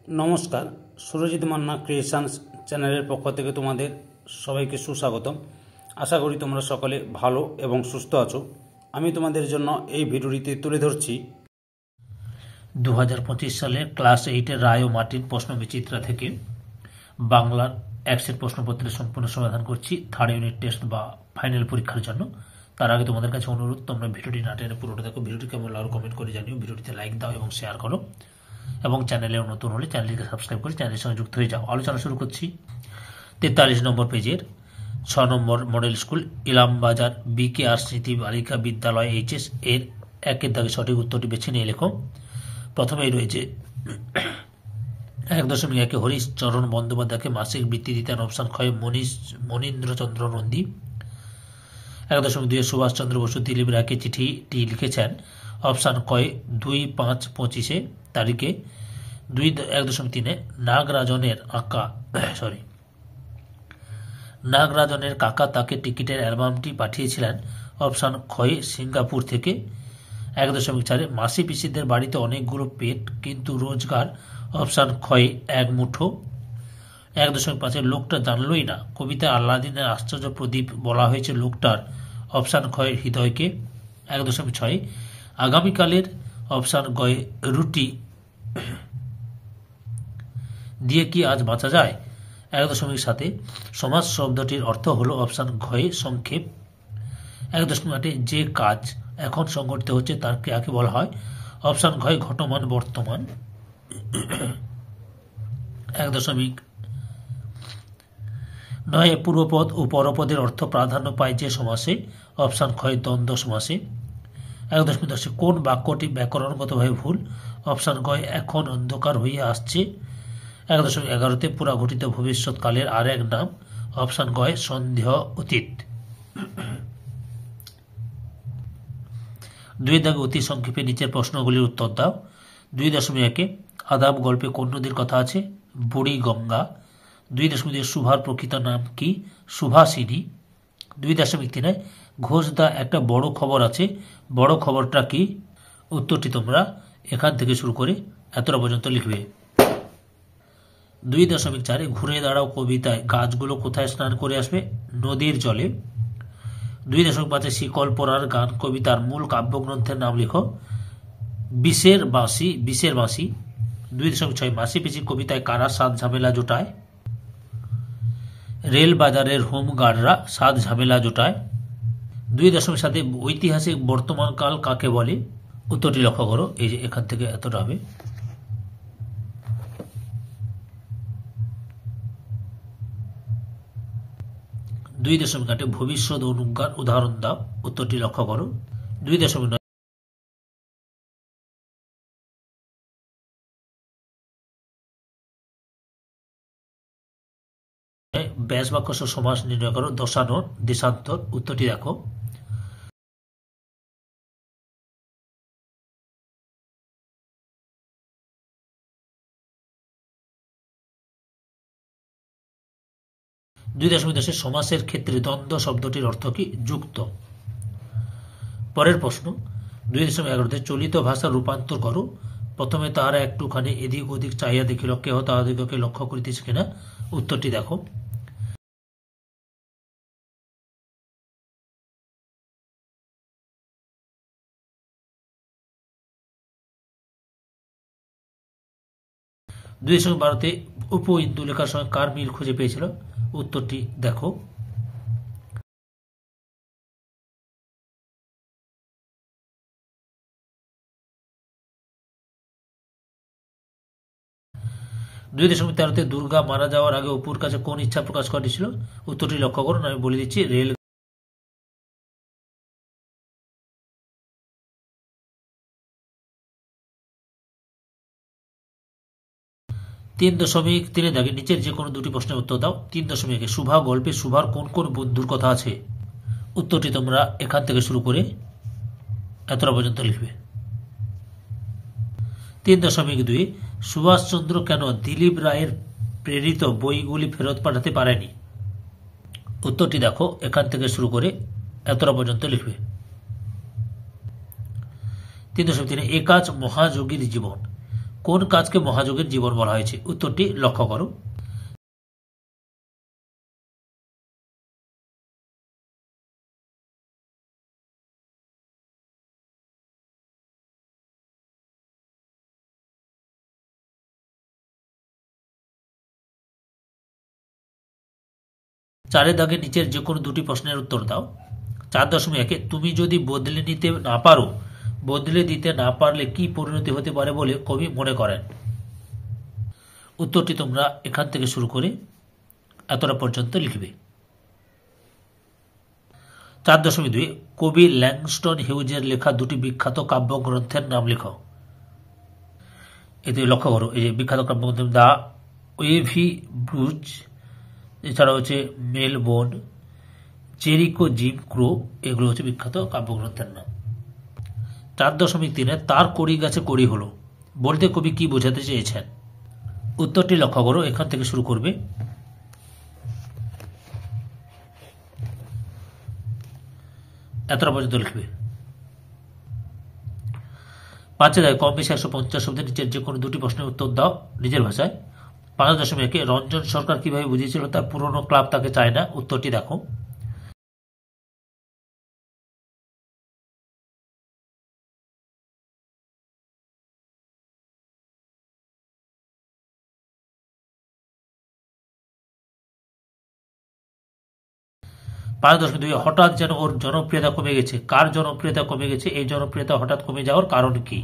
নমস্কার, সুরজিৎ মান্না ক্রিয়েশনস চ্যানেলের পক্ষ থেকে তোমাদের সবাইকে সুস্বাগতম। আশা করি তোমরা সকলে ভালো এবং সুস্থ আছো। আমি তোমাদের জন্য এই ভিডিওটিতে তুলে ধরছি 2025 সালে ক্লাস 8-এর রায় ও মার্টিন প্রশ্ন বিচিত্রা থেকে বাংলার একসেট প্রশ্নপত্রের সম্পূর্ণ সমাধান করছি থার্ড ইউনিট টেস্ট বা ফাইনাল পরীক্ষার জন্য। তার আগে তোমাদের কাছে অনুরোধ, তোমরা ভিডিওটি না টেনে পুরোটা দেখো। ভিডিওটি কেমন লাগলো কমেন্ট করে জানিও, ভিডিওটিতে লাইক দাও এবং শেয়ার করো, এবং চ্যানেলে নতুন হলে চ্যানেলটিকে সাবস্ক্রাইব করে চ্যানেলের সঙ্গে যুক্ত হয়ে যাও। আলোচনা শুরু করছি 43 নম্বর পেজের 6 নম্বর মডেল স্কুল ইলামবাজার BKR স্মৃতি বালিকা বিদ্যালয় HS এর একের দাগে সঠিক উত্তরটি বেছে নিয়ে লেখো। প্রথমেই রয়েছে 1.1 হরিশ চরণ বন্দ্যোপাধ্যায়কে মাসিক বৃত্তি দিতেন, অপশান ক্ষয় মনীন্দ্রচন্দ্র নন্দী। 1.2 সুভাষচন্দ্র বসু দিলীপ রায়কে চিঠিটি লিখেছেন, অপশান কয় 2/5/25 তারিখে। 1.3 নাগরাজনের কাকা তাকে টিকিটের অ্যালবামটি পাঠিয়েছিলেন, অপশান ক্ষয় সিঙ্গাপুর থেকে। 1.4 মাসি পিসিদের বাড়িতে অনেকগুলো পেট কিন্তু রোজগার, অপশান ক্ষয় 1 মুঠো। 1.5 লোকটা জানলই না কবিতা আল্লাদিনের আশ্চর্য প্রদীপ বলা হয়েছে লোকটার, অপশান ক্ষয় হৃদয়কে। 1.6 আগামীকালের, অপশান গয় রুটি দিয়ে কি আজ বাঁচা যায়। 1.7 সমাজ শব্দটির অর্থ হলো, অপশান ঘয়ে সংক্ষেপ। 1.8 যে কাজ এখন সংঘটিত হচ্ছে তার ক্রিয়াকে বলা হয়, অপশান ঘয় ঘটমান বর্তমান। 1.9 পূর্বপদ ও পরপদের অর্থ প্রাধান্য পায় যে সমাসে, অপশান ক্ষয় দ্বন্দ্ব সমাসে। 1.10 কোন বাক্যটি ব্যাকরণগতভাবে ভুল, অপশান গয় এখন অন্ধকার হয়ে আসছে। 1.11 পুরা ঘটিত ভবিষ্যৎকালের আর এক নাম, অপশান গয় সন্দেহ অতীত। 2 দাগে অতি সংক্ষেপে নিচের প্রশ্নগুলির উত্তর দাও। 2.1 আদাব গল্পে কোন নদীর কথা আছে, বুড়ি গঙ্গা। 2.2 সুভার প্রকৃত নাম কি, সুভাষিনী। 2.3 ঘোষদা একটা বড় খবর আছে, বড় খবরটা কি। উত্তরটি তোমরা এখান থেকে শুরু করে এতটা পর্যন্ত লিখবে। 2.4 ঘুরে দাঁড়াও কবিতায় গাছগুলো কোথায় স্নান করে আসবে, নদীর জলে। 2.5 শিকল পরার গান কবিতার মূল কাব্যগ্রন্থের নাম লিখো, বিষের বাঁশি। 2.6 মাসি পিসি কবিতায় কারা সাত ঝামেলা জোটায়, রেল বাজারের হোম গার্ডরা সাত ঝামেলা জোটায়। 2.7 ঐতিহাসিক বর্তমানকাল কাকে বলে, উত্তরটি লক্ষ্য করো, এই যে এখান থেকে এতটা হবে। 2.8 ভবিষ্যৎ অনুজ্ঞার উদাহরণ দাও, উত্তরটি লক্ষ্য করো। 2.9 ব্যাস বাক্য সমাস নির্ণয় করো, দশানোর দেশান্তর, উত্তরটি দেখো। 2.10 সমাসের ক্ষেত্রে দ্বন্দ্ব শব্দটির অর্থ কি, যুক্ত। পরের প্রশ্ন 2.11 চলিত ভাষা রূপান্তর করো। প্রথমে তাহারা একটুখানি এদিক ওদিক চাহিয়া দেখিল, কেহ তাহাদিগকে লক্ষ্য করিতেছে কিনা, উত্তরটি দেখো। 2.12 উপ ইন্দুলেখার সঙ্গে কার মিল খুঁজে পেয়েছিল, উত্তরটি দেখো। 2.13 দুর্গা মারা যাওয়ার আগে অপুর কাছে কোন ইচ্ছা প্রকাশ করেছিল, উত্তরটি লক্ষ্য করুন, আমি বলে দিচ্ছি, রেল। 3.3 দাগে নিচের যে কোনো দুটি প্রশ্নের উত্তর দাও। 3.1 সুভা গল্পে সুভার কোন কোন বন্ধুর কথা আছে, উত্তরটি তোমরা এখান থেকে শুরু করে এতটা পর্যন্ত লিখবে। 3.2 সুভাষচন্দ্র কেন দিলীপ রায়ের প্রেরিত বইগুলি ফেরত পাঠাতে পারেনি, উত্তরটি দেখো, এখান থেকে শুরু করে এতটা পর্যন্ত লিখবে। 3.3 এ কাজ মহাযোগীর জীবন কোন কাজকে মহাযোগের জীবন বলা হয়েছে? উত্তরটি লক্ষ্য করো। চারের দাগে নিচের যে কোনো দুটি প্রশ্নের উত্তর দাও। 4.1 তুমি যদি বদলে নিতে না পারো, বদলে দিতে না পারলে কি পরিণতি হতে পারে বলে কবি মনে করেন? উত্তরটি তোমরা এখান থেকে শুরু করে এতটা পর্যন্ত লিখবে। 4.2 কবি ল্যাংস্টন হিউজের লেখা দুটি বিখ্যাত কাব্যগ্রন্থের নাম লেখো। এতে লক্ষ্য করো, এই যে বিখ্যাত কাব্যগ্রন্থ দ্য ওয়েভি ব্রুজ, এছাড়া হচ্ছে মেলবোর্ন, জেরিকো, জিম ক্রো, এগুলো হচ্ছে বিখ্যাত কাব্যগ্রন্থের নাম। 4.3 তার কড়ি গাছে কড়ি হলো বলতে কবি কি বোঝাতে চেয়েছেন? উত্তরটি লক্ষ্য করো, এখান থেকে শুরু করবে। এতটা পর্যন্ত লিখবে। 5 কম বেশি 150 শব্দের নিচের যে কোনো দুটি প্রশ্নের উত্তর দাও নিজের ভাষায়। 5.1 রঞ্জন সরকার কিভাবে বুঝিয়েছিল তার পুরনো ক্লাব তাকে চায় না? উত্তরটি দেখো। 5.2 হঠাৎ যেন ওর জনপ্রিয়তা কমে গেছে। কার জনপ্রিয়তা কমে গেছে? এই জনপ্রিয়তা হঠাৎ কমে যাওয়ার কারণ কি?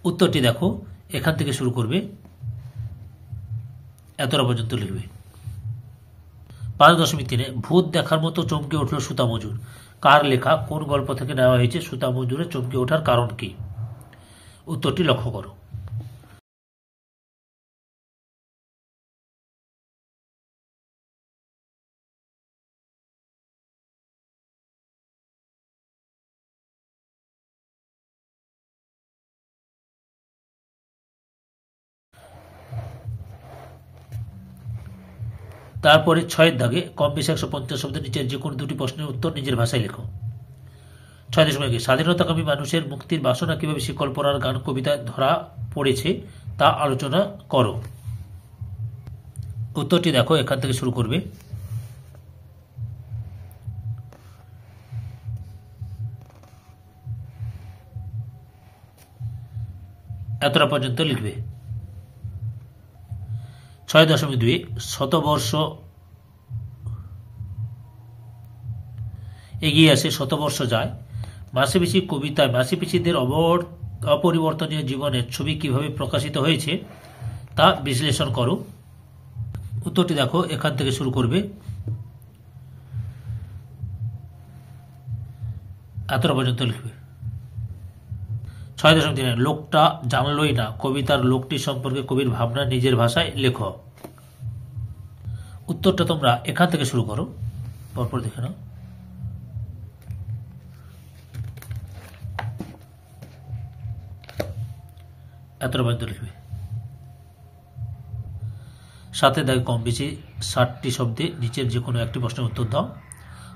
উত্তরটি দেখো, এখান থেকে শুরু করবে, এতটা পর্যন্ত লিখবে। 5.3 ভূত দেখার মতো চমকে উঠল সুতা মজুর। কার লেখা? কোন গল্প থেকে নেওয়া হয়েছে? সুতা মজুরের চমকে ওঠার কারণ কি? উত্তরটি লক্ষ্য করো। 6 দাগে কম বেশি 150 শব্দের নিচের যে কোনো দুটি প্রশ্নের উত্তর নিজের ভাষায় লেখো। 6.1 স্বাধীনতাকামী মানুষের মুক্তির বাসনা কিভাবে শিকল পরার গান কবিতায় ধরা পড়েছে তা আলোচনা করো। উত্তরটি দেখো, এখান থেকে শুরু করবে। এতটা পর্যন্ত লিখবে। 6.2 শতবর্ষ এগিয়ে আসে, শতবর্ষ যায়। মাসিপিসি কবিতায় মাসিপিসিদের অপরিবর্তনীয় জীবনের ছবি কিভাবে প্রকাশিত হয়েছে তা বিশ্লেষণ করো। উত্তরটি দেখো, এখান থেকে শুরু করবে। এতটা পর্যন্ত লিখবে। 6.3 লোকটা জানলই না কবিতার লোকটি সম্পর্কে কবির ভাবনা নিজের ভাষায় লেখো। উত্তরটা তোমরা এখান থেকে শুরু করো, পরপর দেখে নাও। এতটা পর্যন্ত লিখবে। 7 দাগে কম বেশি 60টি শব্দে নিচের যে কোনো একটি প্রশ্নের উত্তর দাও।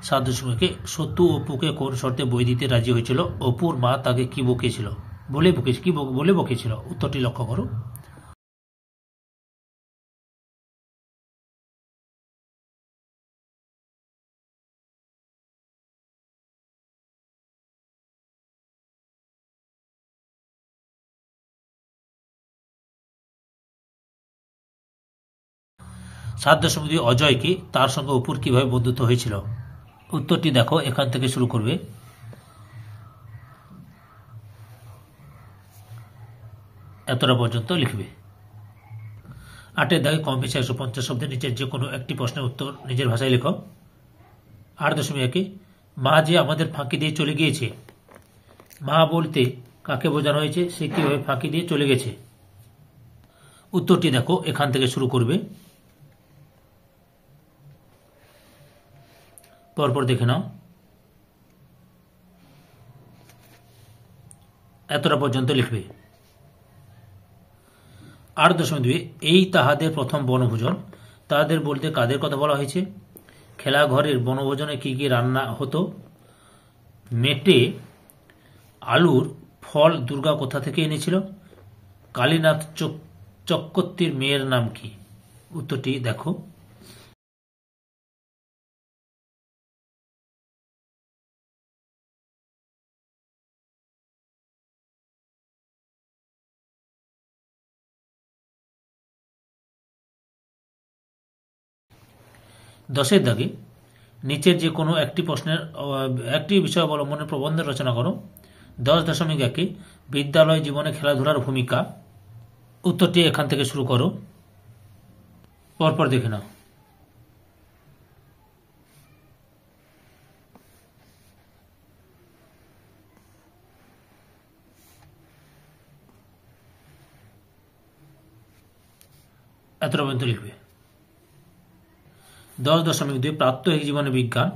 7.1 সত্যু অপুকে কোন শর্তে বই দিতে রাজি হয়েছিল? অপুর মা তাকে কি বকেছিল? বলে বকেছিল? উত্তরটি লক্ষ্য করো। 7.2 অজয়কে তার সঙ্গে অপুর কিভাবে বন্ধুত্ব হয়েছিল? উত্তরটি দেখো, এখান থেকে শুরু করবে। এতটা পর্যন্ত লিখবে। 8 দাগে কম বেশি 150 শব্দের নিচের যে কোনো একটি প্রশ্নের উত্তর নিজের ভাষায় লেখো। 8.1 মা যে আমাদের ফাঁকি দিয়ে চলে গিয়েছে। মা বলতে কাকে বোঝানো হয়েছে? সে কিভাবে ফাঁকি দিয়ে চলে গেছে? উত্তরটি দেখো, এখান থেকে শুরু করবে, পরপর দেখে নাও। এতটা পর্যন্ত লিখবে। 8.2 এই তাহাদের প্রথম বনভোজন। তাহাদের বলতে কাদের কথা বলা হয়েছে? খেলা ঘরের বনভোজনে কি কি রান্না হতো? মেটে আলুর ফল দুর্গা কোথা থেকে এনেছিল? কালীনাথ চক্রবর্তীর মেয়ের নাম কি? উত্তরটি দেখো। দশের দাগে নিচের যে কোনো একটি প্রশ্নের একটি বিষয় অবলম্বনে প্রবন্ধ রচনা করো। 10.1 বিদ্যালয় জীবনে খেলাধুলার ভূমিকা। উত্তরটি এখান থেকে শুরু করো, পরপর দেখে নাও। এতটা পর্যন্ত লিখবে। 10.2 প্রাত্যহিক জীবনে বিজ্ঞান।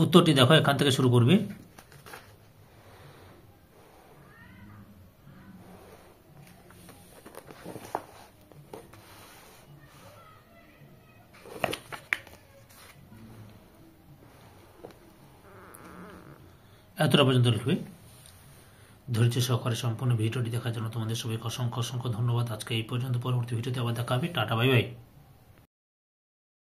উত্তরটি দেখো, এখান থেকে শুরু করবে। এতটা পর্যন্ত লিখবে। ধৈর্য সহকারে সম্পূর্ণ ভিডিওটি দেখার জন্য তোমাদের সবাইকে অসংখ্য অসংখ্য ধন্যবাদ। আজকে এই পর্যন্ত, পরবর্তী ভিডিওতে আবার দেখা হবে। Tata, bye bye.